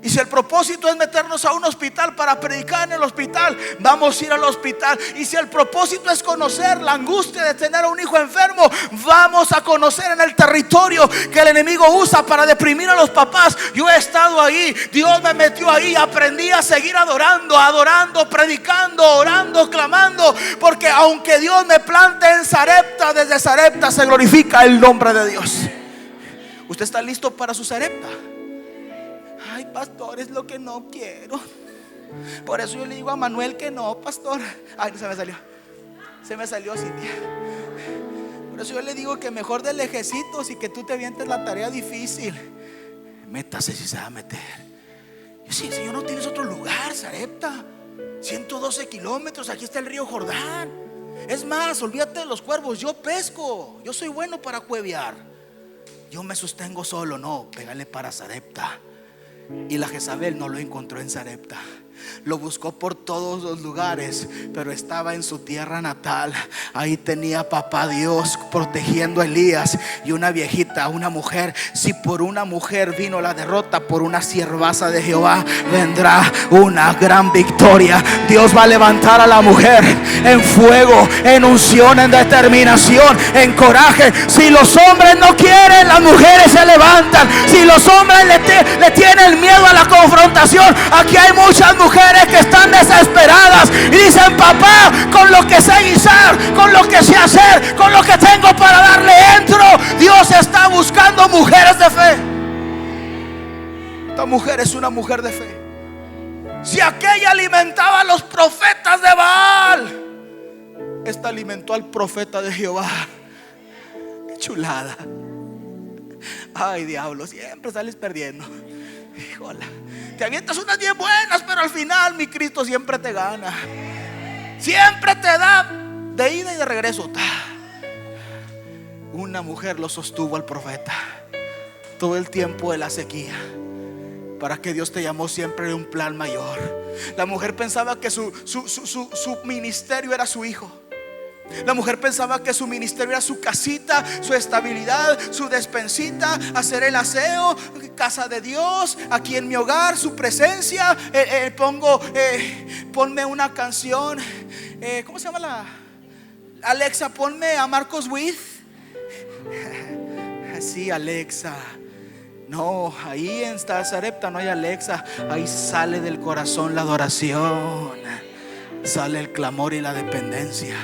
Y si el propósito es meternos a un hospital para predicar en el hospital, vamos a ir al hospital. Y si el propósito es conocer la angustia de tener a un hijo enfermo, vamos a conocer en el territorio que el enemigo usa para deprimir a los papás. Yo he estado ahí, Dios me metió ahí, aprendí a seguir adorando, predicando, orando, clamando. Porque aunque Dios me plante en Sarepta, desde Sarepta se glorifica el nombre de Dios. ¿Usted está listo para su Sarepta? Ay, pastor, es lo que no quiero. Por eso yo le digo a Manuel que no, pastor. Ay, se me salió Cintia. Por eso yo le digo que mejor de lejecitos y que tú te avientes la tarea difícil. Métase si se va a meter. Yo sí, Señor, no tienes otro lugar, Sarepta. 112 kilómetros, aquí está el río Jordán. Es más, olvídate de los cuervos, yo pesco. Yo soy bueno para cuevear. Yo me sostengo solo. No, pégale para Sarepta. Y la Jezabel no lo encontró en Sarepta. Lo buscó por todos los lugares, pero estaba en su tierra natal. Ahí tenía papá Dios protegiendo a Elías. Y una viejita, una mujer. Si por una mujer vino la derrota, por una siervaza de Jehová vendrá una gran victoria. Dios va a levantar a la mujer en fuego, en unción, en determinación, en coraje. Si los hombres no quieren, las mujeres se levantan. Si los hombres le tienen miedo a la confrontación, aquí hay muchas mujeres que están desesperadas y dicen: papá, con lo que sé guisar, con lo que sé hacer, con lo que tengo para darle, entro. Dios está buscando mujeres de fe. Esta mujer es una mujer de fe. Si aquella alimentaba a los profetas de Baal, esta alimentó al profeta de Jehová. Qué chulada. Ay, diablo, siempre sales perdiendo. Híjola, te avientas unas bien buenas, pero al final mi Cristo siempre te gana. Siempre te da de ida y de regreso. Una mujer lo sostuvo al profeta todo el tiempo de la sequía. Para que Dios te llamó siempre de un plan mayor. La mujer pensaba que su ministerio era su hijo. La mujer pensaba que su ministerio era su casita, su estabilidad, su despensita, hacer el aseo, casa de Dios, aquí en mi hogar, su presencia. Ponme una canción. ¿Cómo se llama la? Alexa, ponme a Marcos Witt. Así, Alexa. No, ahí en Sarepta no hay Alexa. Ahí sale del corazón la adoración, sale el clamor y la dependencia.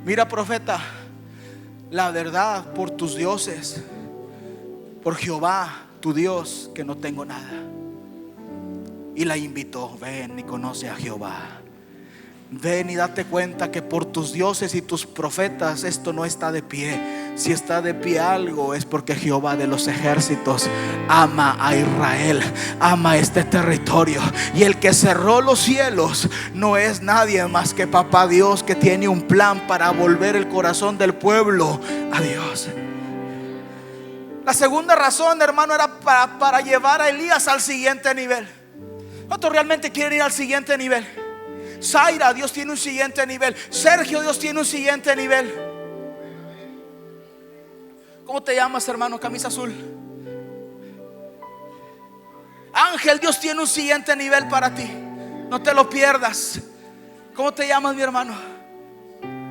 Mira, profeta, la verdad, por tus dioses, por Jehová tu Dios, que no tengo nada. Y la invitó: ven y conoce a Jehová. Ven y date cuenta que por tus dioses y tus profetas esto no está de pie. Si está de pie algo, es porque Jehová de los ejércitos ama a Israel, ama este territorio. Y el que cerró los cielos no es nadie más que papá Dios, que tiene un plan para volver el corazón del pueblo a Dios. La segunda razón, hermano, era para llevar a Elías al siguiente nivel. ¿Cuántos realmente quieren ir al siguiente nivel? Zaira, Dios tiene un siguiente nivel. Sergio, Dios tiene un siguiente nivel. ¿Cómo te llamas, hermano? Camisa azul. Ángel, Dios tiene un siguiente nivel para ti. No te lo pierdas. ¿Cómo te llamas, mi hermano?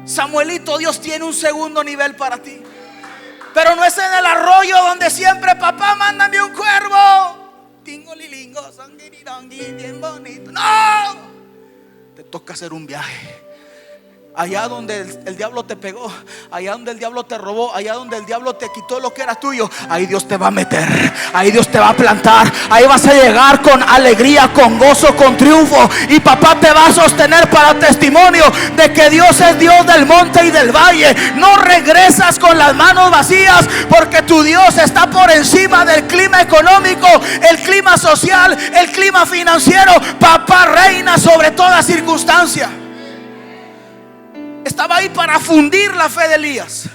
Samuelito, Dios tiene un segundo nivel para ti. Pero no es en el arroyo donde siempre: papá, mándame un cuervo. Tingo lilingo, sanguirirangui, bien bonito. No. Te toca hacer un viaje. Allá donde el diablo te pegó, allá donde el diablo te robó, allá donde el diablo te quitó lo que era tuyo, ahí Dios te va a meter, ahí Dios te va a plantar. Ahí vas a llegar con alegría, con gozo, con triunfo. Y papá te va a sostener para testimonio de que Dios es Dios del monte y del valle. No regresas con las manos vacías, porque tu Dios está por encima del clima económico, el clima social, el clima financiero. Papá reina sobre toda circunstancia. Estaba ahí para fundir la fe de Elías.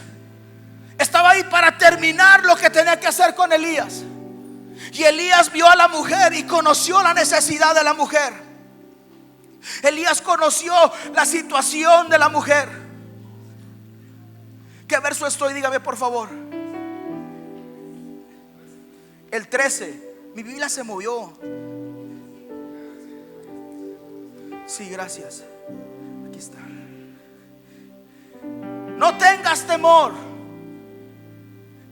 Estaba ahí para terminar lo que tenía que hacer con Elías. Y Elías vio a la mujer y conoció la necesidad de la mujer. Elías conoció la situación de la mujer. ¿Qué verso estoy? Dígame, por favor. El 13. Mi Biblia se movió. Sí, gracias. Aquí está. No tengas temor.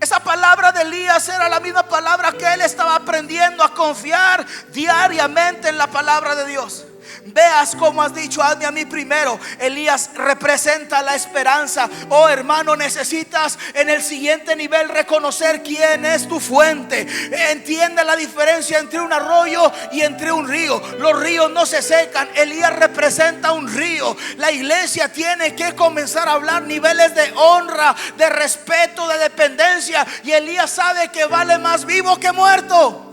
Esa palabra de Elías era la misma palabra que él estaba aprendiendo a confiar diariamente en la palabra de Dios. Veas como has dicho, hazme a mí primero. Elías representa la esperanza. Oh hermano, necesitas en el siguiente nivel reconocer quién es tu fuente. Entiende la diferencia entre un arroyo y entre un río. Los ríos no se secan. Elías representa un río. La iglesia tiene que comenzar a hablar niveles de honra, de respeto, de dependencia. Y Elías sabe que vale más vivo que muerto.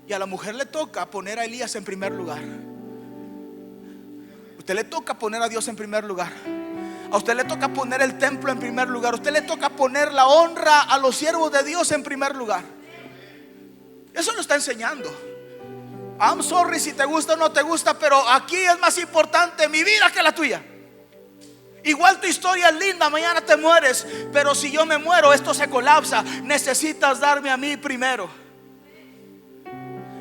Y a la mujer le toca poner a Elías en primer lugar. Usted le toca poner a Dios en primer lugar. A usted le toca poner el templo en primer lugar. A usted le toca poner la honra a los siervos de Dios en primer lugar. Eso lo está enseñando. I'm sorry si te gusta o no te gusta, pero aquí es más importante mi vida que la tuya. Igual tu historia es linda, mañana te mueres, pero si yo me muero esto se colapsa. Necesitas darme a mí primero.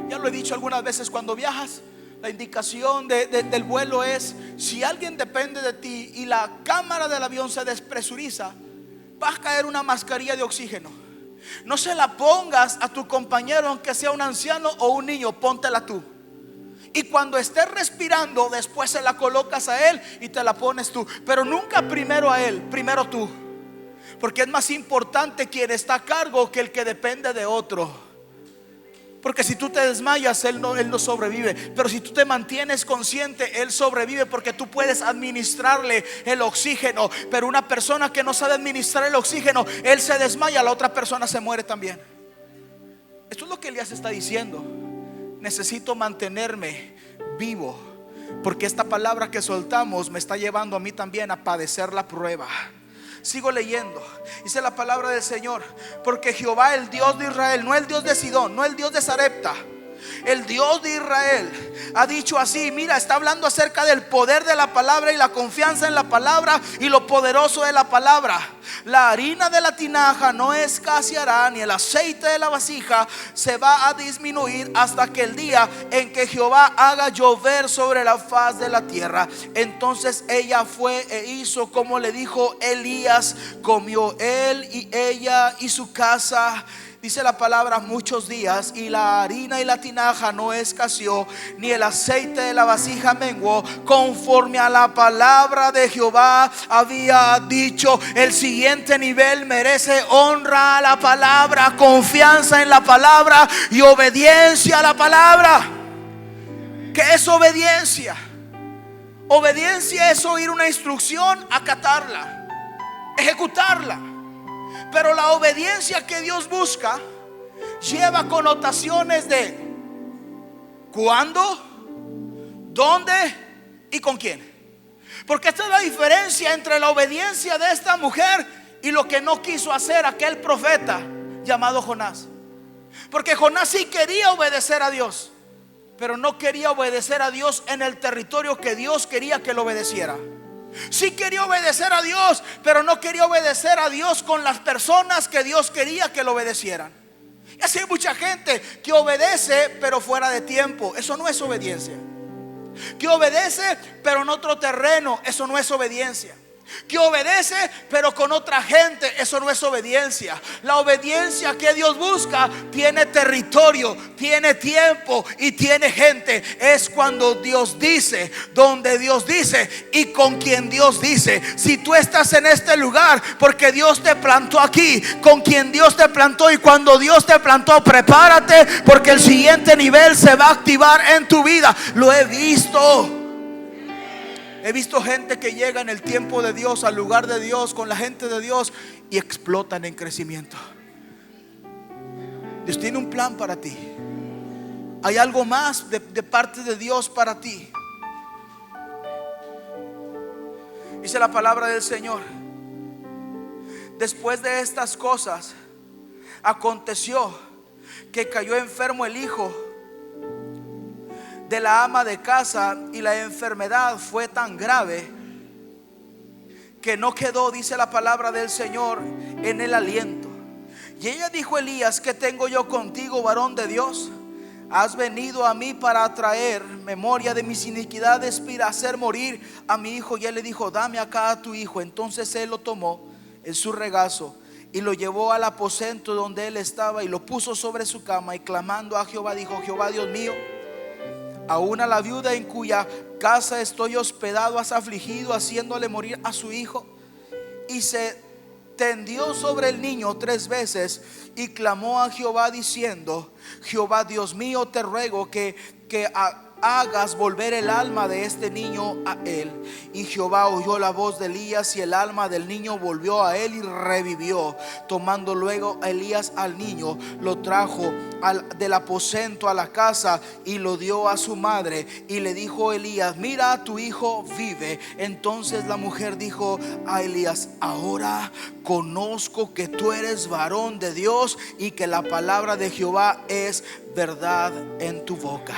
Ya lo he dicho algunas veces, cuando viajas, la indicación del vuelo es: si alguien depende de ti y la cámara del avión se despresuriza, va a caer una mascarilla de oxígeno. No se la pongas a tu compañero, aunque sea un anciano o un niño, póntela tú. Y cuando estés respirando, después se la colocas a él y te la pones tú. Pero nunca primero a él, primero tú. Porque es más importante quien está a cargo que el que depende de otro. Porque si tú te desmayas, él no sobrevive. Pero si tú te mantienes consciente, él sobrevive, porque tú puedes administrarle el oxígeno. Pero una persona que no sabe administrar el oxígeno, él se desmaya, la otra persona se muere también. Esto es lo que Elías está diciendo. Necesito mantenerme vivo, porque esta palabra que soltamos me está llevando a mí también a padecer la prueba. Sigo leyendo. Dice la palabra del Señor: porque Jehová, el Dios de Israel, no el Dios de Sidón, no el Dios de Sarepta, el Dios de Israel, ha dicho así. Mira, está hablando acerca del poder de la palabra y la confianza en la palabra y lo poderoso de la palabra. La harina de la tinaja no escaseará, ni el aceite de la vasija se va a disminuir, hasta que el día en que Jehová haga llover sobre la faz de la tierra. Entonces ella fue e hizo como le dijo Elías. Comió él y ella y su casa, dice la palabra, muchos días, y la harina y la tinaja no escaseó, ni el aceite de la vasija menguó, conforme a la palabra de Jehová había dicho. El siguiente nivel merece honra a la palabra, confianza en la palabra y obediencia a la palabra. ¿Qué es obediencia? Obediencia es oír una instrucción, acatarla, ejecutarla. Pero la obediencia que Dios busca lleva connotaciones de cuándo, dónde y con quién. Porque esta es la diferencia entre la obediencia de esta mujer y lo que no quiso hacer aquel profeta llamado Jonás. Porque Jonás sí quería obedecer a Dios, pero no quería obedecer a Dios en el territorio que Dios quería que lo obedeciera. Sí quería obedecer a Dios, pero no quería obedecer a Dios con las personas que Dios quería que lo obedecieran. Y así hay mucha gente que obedece pero fuera de tiempo. Eso no es obediencia. Que obedece pero en otro terreno. Eso no es obediencia. Que obedece pero con otra gente. Eso no es obediencia. La obediencia que Dios busca tiene territorio, tiene tiempo y tiene gente. Es cuando Dios dice, donde Dios dice y con quien Dios dice. Si tú estás en este lugar porque Dios te plantó aquí, con quien Dios te plantó, y cuando Dios te plantó, prepárate, porque el siguiente nivel se va a activar en tu vida. Lo he visto. He visto gente que llega en el tiempo de Dios, al lugar de Dios, con la gente de Dios, y explotan en crecimiento. Dios tiene un plan para ti. Hay algo más de parte de Dios para ti. Dice la palabra del Señor: después de estas cosas, aconteció que cayó enfermo el hijo de la ama de casa, y la enfermedad fue tan grave que no quedó, dice la palabra del Señor, en el aliento. Y ella dijo a Elías: ¿qué tengo yo contigo, varón de Dios? Has venido a mí para traer memoria de mis iniquidades, para hacer morir a mi hijo. Y él le dijo: dame acá a tu hijo. Entonces él lo tomó en su regazo y lo llevó al aposento donde él estaba y lo puso sobre su cama, y clamando a Jehová dijo: Jehová Dios mío, aún a la viuda en cuya casa estoy hospedado has afligido, haciéndole morir a su hijo. Y se tendió sobre el niño 3 veces y clamó a Jehová diciendo: Jehová Dios mío, te ruego que hagas volver el alma de este niño a él. Y Jehová oyó la voz de Elías, y el alma del niño volvió a él y revivió. Tomando luego a Elías al niño, lo trajo del aposento a la casa y lo dio a su madre. Y le dijo Elías: mira, tu hijo vive. Entonces la mujer dijo a Elías: ahora conozco que tú eres varón de Dios y que la palabra de Jehová es verdad en tu boca.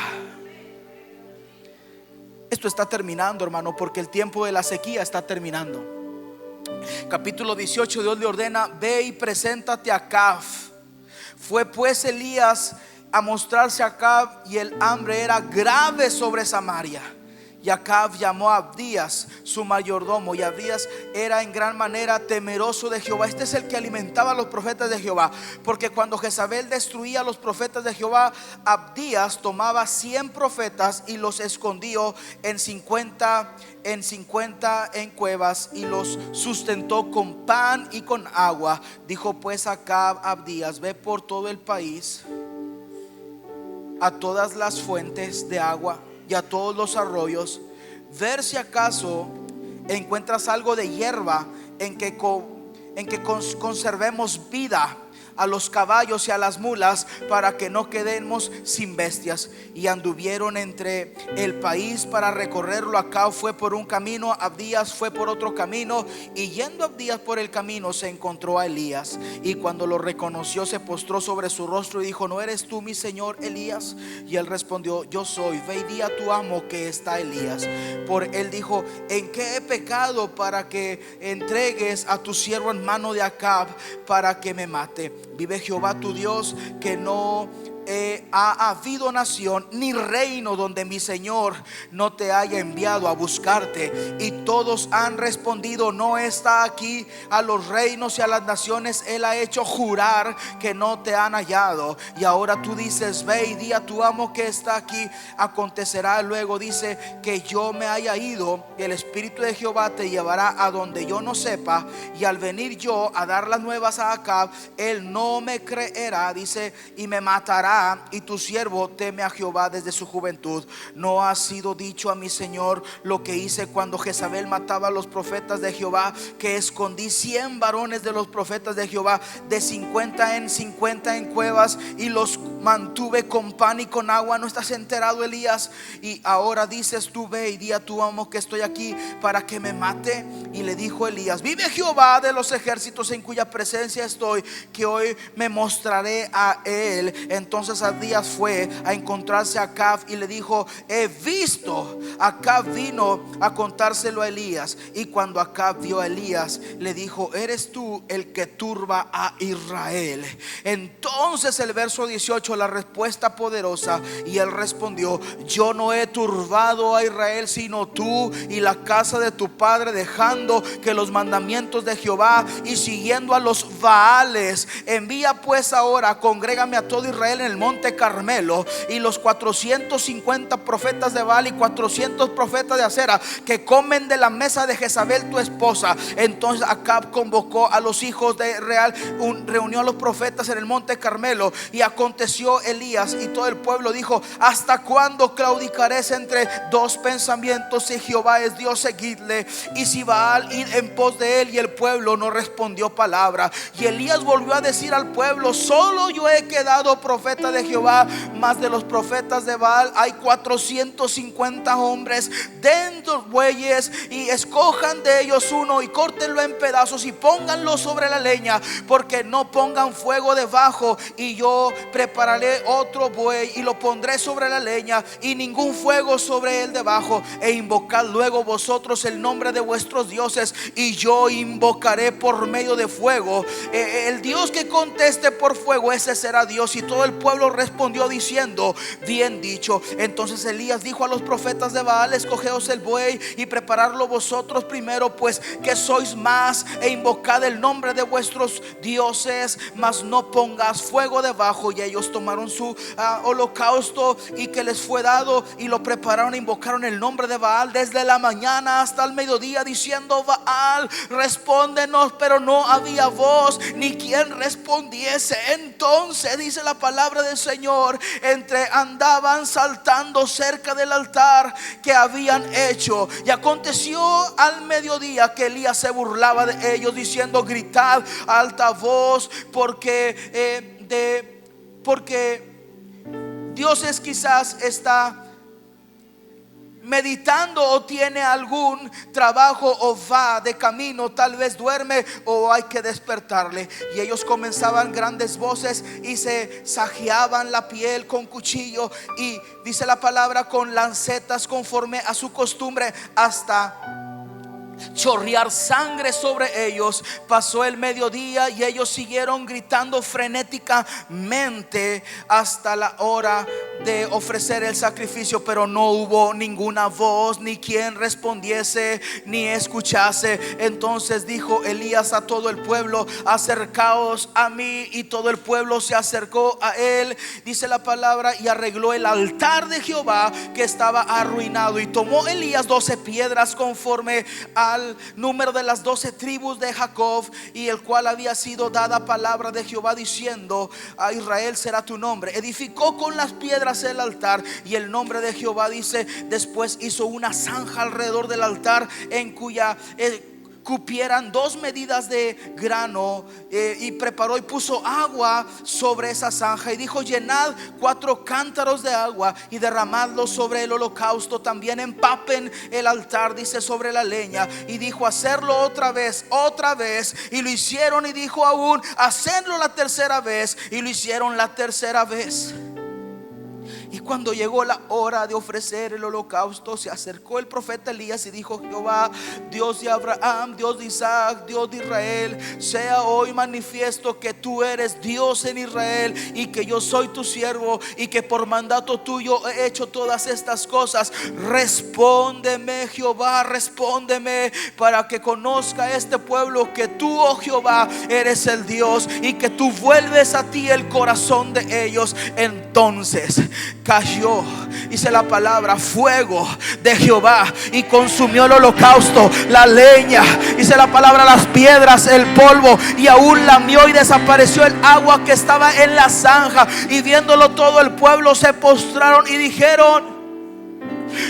Esto está terminando, hermano, porque el tiempo de la sequía está terminando. Capítulo 18, Dios le ordena: ve y preséntate a Acab. Fue pues Elías a mostrarse a Acab, y el hambre era grave sobre Samaria. Y Acab llamó a Abdías, su mayordomo, y Abdías era en gran manera temeroso de Jehová. Este es el que alimentaba a los profetas de Jehová, porque cuando Jezabel destruía a los profetas de Jehová, Abdías tomaba 100 profetas y los escondió en 50 en cuevas, y los sustentó con pan y con agua. Dijo pues Acab a Abdías: ve por todo el país a todas las fuentes de agua y a todos los arroyos, ver si acaso encuentras algo de hierba en que conservemos vida a los caballos y a las mulas, para que no quedemos sin bestias. Y anduvieron entre el país para recorrerlo. Acab fue por un camino, Abdías fue por otro camino, y yendo Abdías por el camino se encontró a Elías, y cuando lo reconoció se postró sobre su rostro y dijo: ¿no eres tú mi señor Elías? Y él respondió: yo soy. Ve y di a tu amo que está Elías. Por él dijo: ¿en qué he pecado para que entregues a tu siervo en mano de Acab para que me mate? Vive Jehová tu Dios, que no ha habido nación ni reino donde mi Señor no te haya enviado a buscarte. Y todos han respondido: no está aquí. A los reinos y a las naciones él ha hecho jurar que no te han hallado. Y ahora tú dices: ve y di a tu amo que está aquí. Acontecerá luego, dice, que yo me haya ido, y el Espíritu de Jehová te llevará a donde yo no sepa. Y al venir yo a dar las nuevas a Acab, él no me creerá, dice, y me matará. Y tu siervo teme a Jehová desde su juventud. No ha sido dicho a mi señor lo que hice cuando Jezabel mataba a los profetas de Jehová, que escondí 100 varones de los profetas de Jehová, de 50 en cuevas, y los mantuve con pan y con agua. ¿No estás enterado, Elías? Y ahora dices tú: ve y di a tu amo que estoy aquí para que me mate. Y le dijo Elías: vive Jehová de los ejércitos, en cuya presencia estoy, que hoy me mostraré a él. Entonces Abdías fue a encontrarse a Acab y le dijo: he visto. Acab vino a contárselo a Elías, y cuando Acab vio a Elías, le dijo: eres tú el que turba a Israel. Entonces el verso 18, la respuesta poderosa, y él respondió: yo no he turbado a Israel, sino tú y la casa de tu padre, dejando que los mandamientos de Jehová y siguiendo a los Baales. Envía pues ahora, congrégame a todo Israel en el monte Carmelo, y los 450 profetas de Baal y 400 profetas de Acera que comen de la mesa de Jezabel tu esposa. Entonces Acab convocó a los hijos de Israel, reunió a los profetas en el monte Carmelo. Y aconteció Elías y todo el pueblo dijo: ¿hasta cuándo claudicaréis entre dos pensamientos? Si Jehová es Dios, seguidle, y si Baal, id en pos de él. Y el pueblo no respondió palabra. Y Elías volvió a decir al pueblo: solo yo he quedado profeta de Jehová, mas de los profetas de Baal hay 450 hombres. Den dos bueyes y escojan de ellos uno, y córtenlo en pedazos y pónganlo sobre la leña, porque no pongan fuego debajo. Y yo prepararé prepararé otro buey y lo pondré sobre la leña y ningún fuego sobre él debajo, e invocad luego vosotros el nombre de vuestros dioses y yo invocaré por medio de fuego. El Dios que conteste por fuego, ese será Dios. Y todo el pueblo respondió diciendo: bien dicho. Entonces Elías dijo a los profetas de Baal: escogeos el buey y preparadlo vosotros primero, pues que sois más, e invocad el nombre de vuestros dioses, mas no pongas fuego debajo. Y ellos tomaron su holocausto y que les fue dado y lo prepararon e invocaron el nombre de Baal desde la mañana hasta el mediodía, diciendo: Baal, respóndenos. Pero no había voz ni quien respondiese. Entonces dice la palabra del Señor: andaban saltando cerca del altar que habían hecho. Y aconteció al mediodía que Elías se burlaba de ellos, diciendo: gritad a alta voz, porque Dios quizás está meditando o tiene algún trabajo o va de camino, tal vez duerme o hay que despertarle. Y ellos comenzaban grandes voces y se sajeaban la piel con cuchillo y dice la palabra con lancetas conforme a su costumbre, hasta chorrear sangre sobre ellos. Pasó el mediodía y ellos siguieron gritando frenéticamente hasta la hora de ofrecer el sacrificio, pero no hubo ninguna voz ni quien respondiese ni escuchase. Entonces dijo Elías a todo el pueblo: acercaos a mí. Y todo el pueblo se acercó a él, dice la palabra, y arregló el altar de Jehová que estaba arruinado. Y tomó Elías 12 piedras conforme al número de las 12 tribus de Jacob, y el cual había sido dada palabra de Jehová diciendo: a Israel será tu nombre. Edificó con las piedras el altar, y el nombre de Jehová, dice, después hizo una zanja alrededor del altar, en cuya cupieran 2 medidas de grano, y preparó y puso agua sobre esa zanja, y dijo: llenad 4 cántaros de agua y derramadlo sobre el holocausto. También empapen el altar, dice, sobre la leña. Y dijo: hacerlo otra vez, y lo hicieron. Y dijo aún: hacerlo la tercera vez, y lo hicieron la tercera vez. Y cuando llegó la hora de ofrecer el holocausto, se acercó el profeta Elías y dijo: Jehová, Dios de Abraham, Dios de Isaac, Dios de Israel, sea hoy manifiesto que tú eres Dios en Israel y que yo soy tu siervo y que por mandato tuyo he hecho todas estas cosas. Respóndeme, Jehová, respóndeme, para que conozca este pueblo que tú, oh Jehová, eres el Dios y que tú vuelves a ti el corazón de ellos. Entonces cayó, dice la palabra, fuego de Jehová y consumió el holocausto, la leña, dice la palabra, las piedras, el polvo, y aún lamió y desapareció el agua que estaba en la zanja. Y viéndolo todo el pueblo se postraron y dijeron: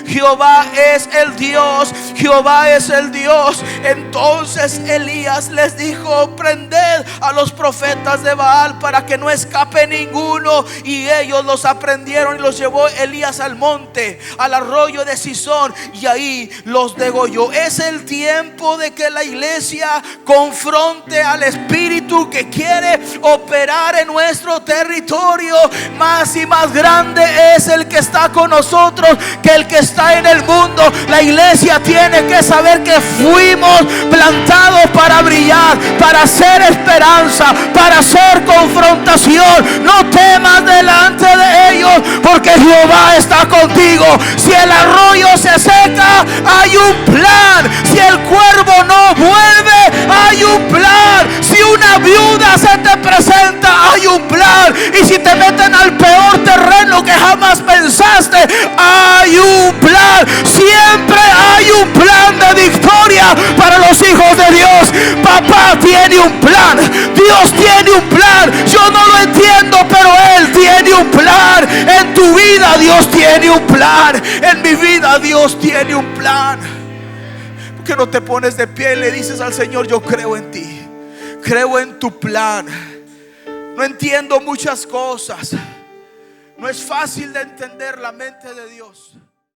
Jehová es el Dios, Jehová es el Dios. Entonces Elías les dijo: prended a los profetas de Baal para que no escape ninguno. Y ellos los aprendieron y los llevó Elías al monte, al arroyo de Sison, y ahí los degolló. Es el tiempo de que la iglesia confronte al espíritu que quiere operar en nuestro territorio. Más y más grande es el que está con nosotros que el que está en el mundo. La iglesia tiene que saber que fuimos plantados para brillar, para hacer esperanza, para hacer confrontación. No temas delante de ellos, porque Jehová está contigo. Si el arroyo se seca, hay un plan. Si el cuervo no vuelve, hay un plan. Si una viuda se te presenta, hay un plan. Y si te meten al peor terreno que jamás pensaste, hay un plan. Siempre hay un plan de victoria para los hijos de Dios. Papá tiene un plan, Dios tiene un plan. Yo no lo entiendo, pero Él tiene un plan. En tu vida Dios tiene un plan. En mi vida Dios tiene un plan. ¿Por qué no te pones de pie y le dices al Señor: yo creo en ti, creo en tu plan? No entiendo muchas cosas. No es fácil de entender la mente de Dios.